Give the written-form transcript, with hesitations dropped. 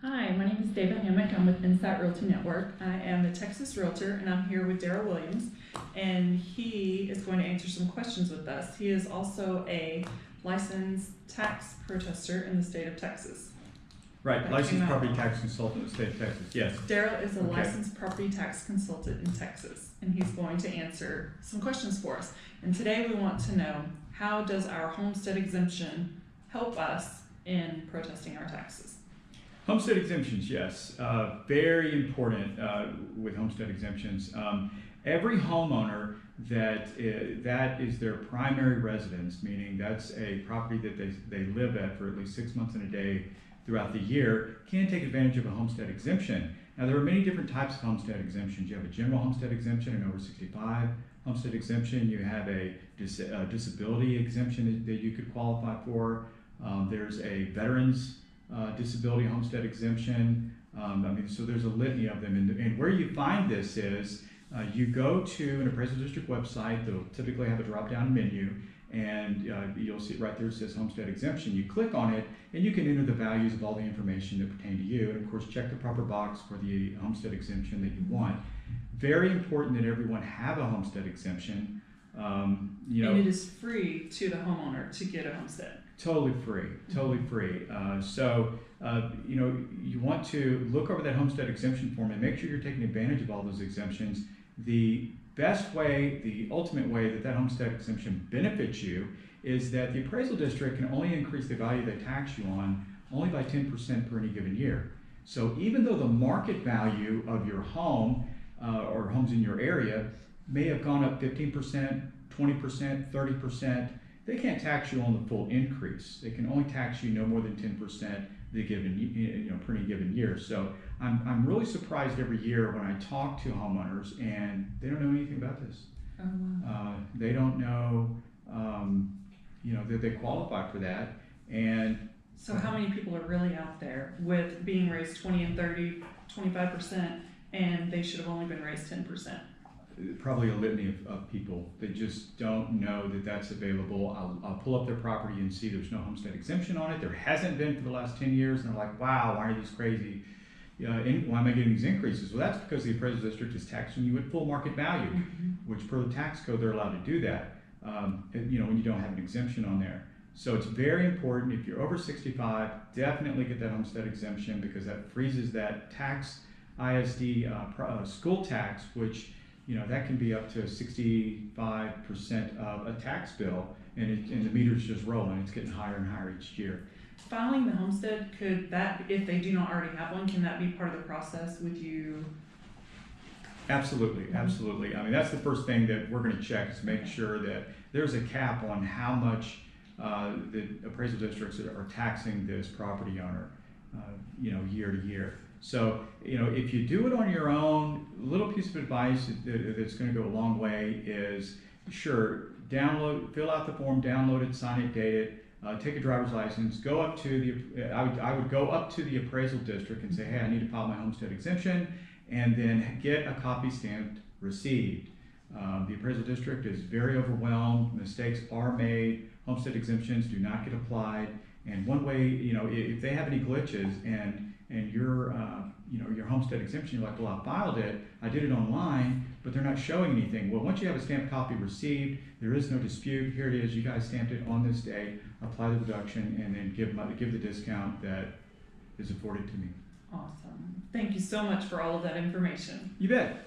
Hi, my name is David Hammock. I'm with Insight Realty Network. I am a Texas realtor, and I'm here with Daryl Williams, and he is going to answer some questions with us. He is also a licensed tax protester in the state of Texas. Right, licensed property tax consultant in the state of Texas, yes. Daryl is a licensed property tax consultant in Texas, and he's going to answer some questions for us. And today we want to know, how does our homestead exemption help us in protesting our taxes? Homestead exemptions, yes. Very important with homestead exemptions. Every homeowner that is their primary residence, meaning that's a property that they live at for at least 6 months and a day throughout the year, can take advantage of a homestead exemption. Now, there are many different types of homestead exemptions. You have a general homestead exemption, an over 65 homestead exemption. You have a disability exemption that you could qualify for. There's a veterans disability homestead exemption. So there's a litany of them. And where you find this is you go to an appraisal district website. They'll typically have a drop-down menu, and you'll see it right there. It says homestead exemption. You click on it, and you can enter the values of all the information that pertain to you, and of course check the proper box for the homestead exemption that you want. Very important that everyone have a homestead exemption. And it is free to the homeowner to get a homestead. Totally free, totally free. You want to look over that homestead exemption form and make sure you're taking advantage of all those exemptions. The best way, the ultimate way that homestead exemption benefits you is that the appraisal district can only increase the value they tax you on only by 10% per any given year. So even though the market value of your home or homes in your area may have gone up 15%, 20%, 30%, they can't tax you on the full increase. They can only tax you no more than 10% per any given year. So I'm really surprised every year when I talk to homeowners and they don't know anything about this. Oh, wow. They don't know, that they qualify for that. And so how many people are really out there with being raised 20 and 30, 25%, and they should have only been raised 10%? Probably a litany of people that just don't know that that's available. I'll pull up their property and see there's no homestead exemption on it. There hasn't been for the last 10 years, and they're like, wow, why are these crazy? Why am I getting these increases? Well, that's because the appraisal district is taxing you at full market value, which per the tax code, they're allowed to do that, when you don't have an exemption on there. So it's very important, if you're over 65, definitely get that homestead exemption, because that freezes that tax, ISD school tax, which that can be up to 65% of a tax bill, and the meter's just rolling. It's getting higher and higher each year. Filing the homestead, could that, if they do not already have one, can that be part of the process with you? Absolutely, absolutely. I mean, that's the first thing that we're going to check, is make sure that there's a cap on how much the appraisal districts are taxing this property owner, year to year. So, if you do it on your own, a little piece of advice that's going to go a long way is, sure, fill out the form, download it, sign it, date it, take a driver's license, go up to I would go up to the appraisal district and say, hey, I need to file my homestead exemption, and then get a copy stamped received. The appraisal district is very overwhelmed. Mistakes are made. Homestead exemptions do not get applied. And one way, if they have any glitches and your homestead exemption, you're like, well, I filed it, I did it online, but they're not showing anything. Well, once you have a stamped copy received, there is no dispute. Here it is. You guys stamped it on this day. Apply the reduction, and then give the discount that is afforded to me. Awesome. Thank you so much for all of that information. You bet.